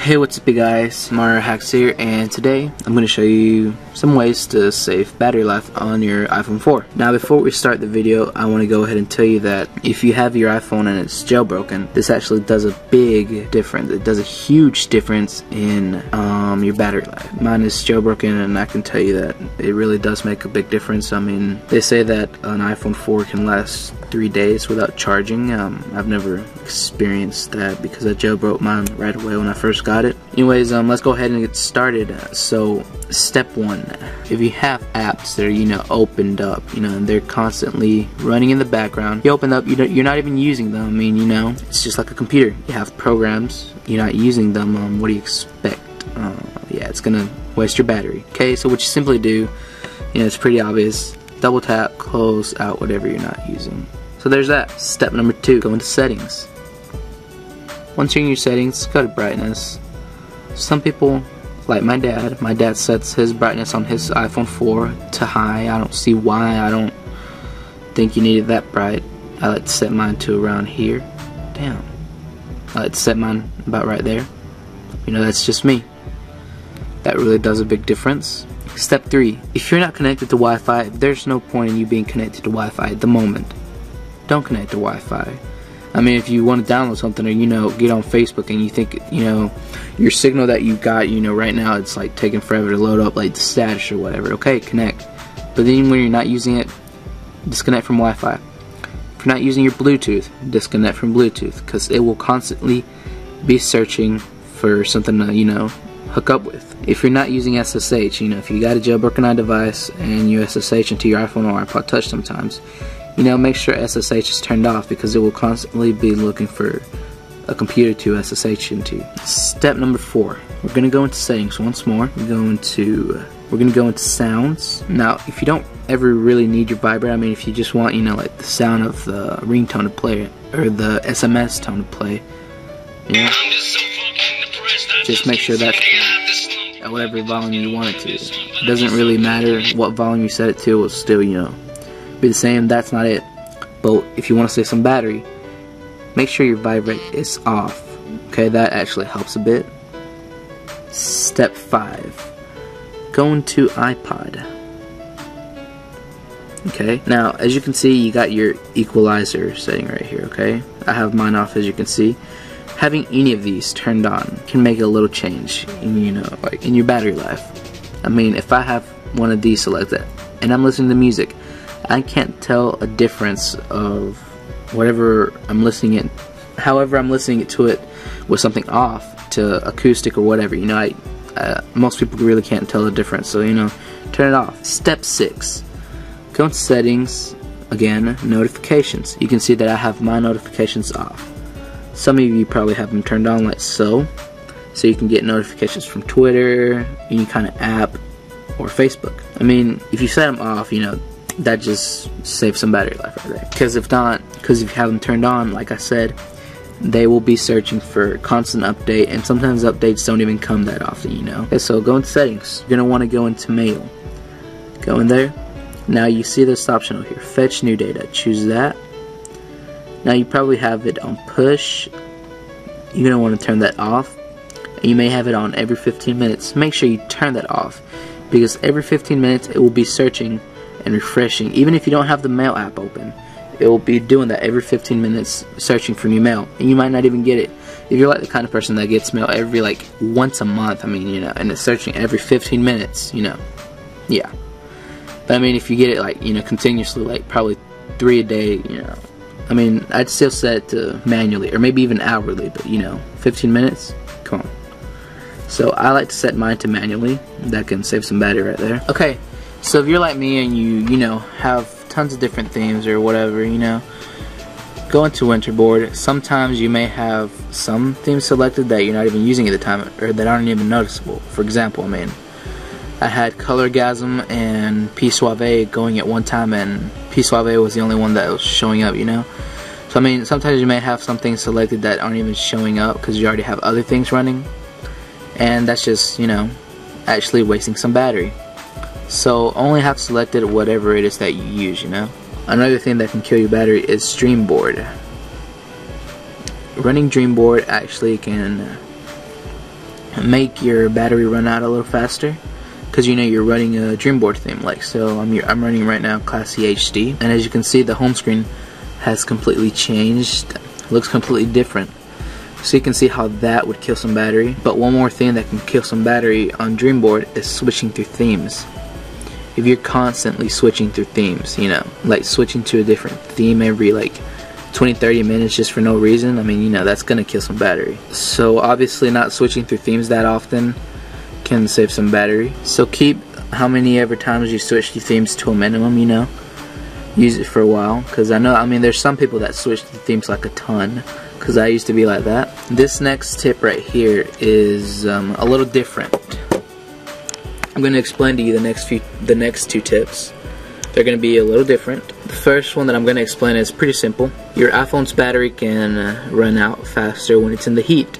Hey, what's up you guys, Mario Hacks here, and today I'm going to show you some ways to save battery life on your iPhone 4. Now before we start the video, I want to go ahead and tell you that if you have your iPhone and it's jailbroken, this actually does a big difference. It does a huge difference in your battery life. Mine is jailbroken and I can tell you that it really does make a big difference. I mean, they say that an iPhone 4 can last 3 days without charging. I've never experienced that because I jailbroke mine right away when I first got it. Anyways, let's go ahead and get started. So step 1, if you have apps that are opened up, and they're constantly running in the background, you open up, you're not even using them. I mean, it's just like a computer. You have programs, you're not using them. What do you expect? Yeah, it's gonna waste your battery. Okay, so what you simply do, it's pretty obvious. Double tap, close out whatever you're not using. So there's that. Step number 2, go into settings. Once you're in your settings, go to brightness. Some people, like my dad sets his brightness on his iPhone 4 to high. I don't see why. I don't think you need it that bright. I like to set mine to around here. Damn. I like to set mine about right there. That's just me. That really does a big difference. Step 3, if you're not connected to Wi-Fi, there's no point in you being connected to Wi-Fi at the moment. Don't connect to Wi-Fi. I mean, if you want to download something or get on Facebook and you think your signal that you got right now, it's like taking forever to load up, like the status or whatever, okay, connect. But then when you're not using it, disconnect from Wi-Fi. If you're not using your Bluetooth, disconnect from Bluetooth, because it will constantly be searching for something to hook up with. If you're not using SSH, if you got a jailbroken device and you SSH into your iPhone or iPod Touch sometimes, make sure SSH is turned off, because it will constantly be looking for a computer to SSH into. Step number 4, we're gonna go into settings once more. We're gonna go into sounds. Now, if you don't ever really need your vibrator, I mean, if you just want like the sound of the ringtone to play or the SMS tone to play, just make sure that's at whatever volume you want it to. It doesn't really matter what volume you set it to, it will still be the same. That's not it. But if you want to save some battery, make sure your vibrate is off. Okay, that actually helps a bit. Step 5, go into iPod. Okay, now as you can see, you got your equalizer setting right here. Okay, I have mine off, as you can see. Having any of these turned on can make a little change in like in your battery life. I mean, if I have one of these selected and I'm listening to music, I can't tell a difference of whatever I'm listening in. However, I'm listening to it with something off to acoustic or whatever. Most people really can't tell the difference. So turn it off. Step 6, go into settings. Again, notifications. You can see that I have my notifications off. Some of you probably have them turned on, like so you can get notifications from Twitter, any kind of app, or Facebook. I mean, if you set them off, that just saves some battery life right there. Because if you have them turned on, like I said, they will be searching for constant update, and sometimes updates don't even come that often, Okay, so go into settings. You're gonna want to go into mail. Go in there. Now you see this option over here, fetch new data. Choose that. Now you probably have it on push. You're gonna want to turn that off. And you may have it on every 15 minutes. Make sure you turn that off, because every 15 minutes it will be searching and refreshing. Even if you don't have the mail app open, it will be doing that every 15 minutes, searching for new mail, and you might not even get it. If you're like the kind of person that gets mail every once a month, I mean, and it's searching every 15 minutes, yeah. But I mean, if you get it continuously, probably 3 a day, I mean, I'd still set it to manually or maybe even hourly, but 15 minutes, come on. So I like to set mine to manually. That can save some battery right there. Okay, so if you're like me and you have tons of different themes or whatever, go into Winterboard. Sometimes you may have some themes selected that you're not even using at the time, or that aren't even noticeable. For example, I mean, I had Colorgasm and P Suave going at one time, and P Suave was the only one that was showing up, So I mean, sometimes you may have some things selected that aren't even showing up because you already have other things running, and that's just, actually wasting some battery. So only have selected whatever it is that you use, Another thing that can kill your battery is Dreamboard. Running Dreamboard actually can make your battery run out a little faster, because you know you're running a Dreamboard theme. Like, so I'm running right now Classy HD, and as you can see, the home screen has completely changed. It looks completely different. So you can see how that would kill some battery. But one more thing that can kill some battery on Dreamboard is switching through themes. If you're constantly switching through themes, you know, like switching to a different theme every like 20-30 minutes just for no reason, I mean, you know, that's gonna kill some battery. So obviously not switching through themes that often can save some battery. So keep how many ever times you switch through themes to a minimum, you know. Use it for a while, because I know, I mean, there's some people that switch through themes like a ton, because I used to be like that. This next tip right here is a little different. I'm going to explain to you the next two tips. They're going to be a little different. The first one that I'm going to explain is pretty simple. Your iPhone's battery can run out faster when it's in the heat.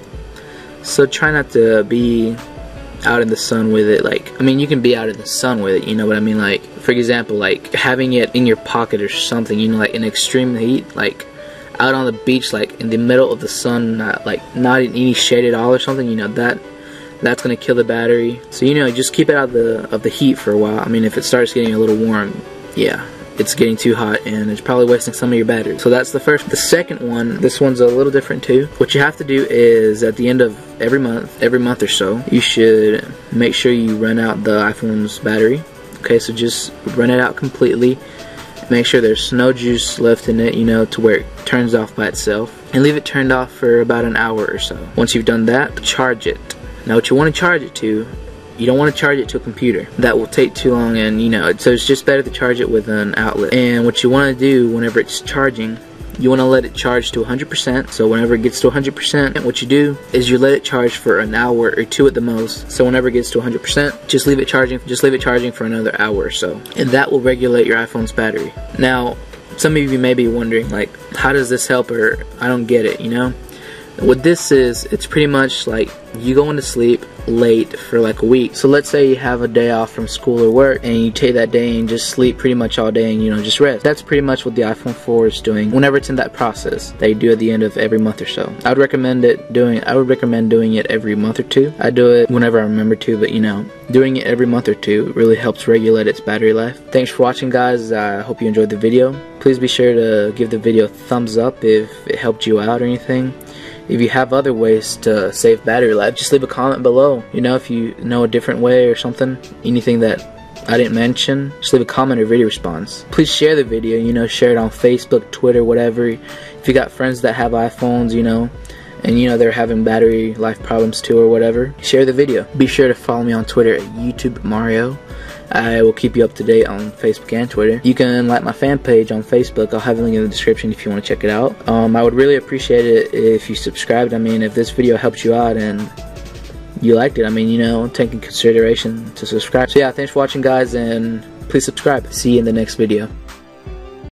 So try not to be out in the sun with it. Like, I mean, you can be out in the sun with it, you know what I mean? Like, for example, like having it in your pocket or something, you know, like in extreme heat, like out on the beach, like in the middle of the sun, not in any shade at all or something, you know, that's gonna kill the battery. So, you know, just keep it out of the heat for a while. I mean, if it starts getting a little warm, yeah, it's getting too hot and it's probably wasting some of your battery. So that's the first. The second one, this one's a little different too. What you have to do is at the end of every month or so, you should make sure you run out the iPhone's battery. Okay, so just run it out completely. Make sure there's no juice left in it, you know, to where it turns off by itself. And leave it turned off for about an hour or so. Once you've done that, charge it. Now what you want to charge it to, you don't want to charge it to a computer. That will take too long, and you know, so it's just better to charge it with an outlet. And what you want to do whenever it's charging, you want to let it charge to 100%. So whenever it gets to 100%, what you do is you let it charge for an hour or two at the most. So whenever it gets to 100%, just leave it charging for another hour or so, and that will regulate your iPhone's battery. Now, some of you may be wondering, like, how does this help, or I don't get it, you know? What this is, it's pretty much like you going to sleep late for like a week. So let's say you have a day off from school or work, and you take that day and just sleep pretty much all day and, you know, just rest. That's pretty much what the iPhone 4 is doing whenever it's in that process they do at the end of every month or so. I would recommend doing it every month or two. I do it whenever I remember to, but you know, doing it every month or two really helps regulate its battery life. Thanks for watching, guys. I hope you enjoyed the video. Please be sure to give the video a thumbs up if it helped you out or anything. If you have other ways to save battery life, just leave a comment below. You know, if you know a different way or something, anything that I didn't mention, just leave a comment or video response. Please share the video, you know, share it on Facebook, Twitter, whatever. If you got friends that have iPhones, you know, and you know they're having battery life problems too or whatever, share the video. Be sure to follow me on Twitter at YouTube Mario. I will keep you up to date on Facebook and Twitter. You can like my fan page on Facebook. I'll have a link in the description if you want to check it out. I would really appreciate it if you subscribed. I mean, if this video helped you out and you liked it, I mean, you know, take in consideration to subscribe. So yeah, thanks for watching, guys, and please subscribe. See you in the next video.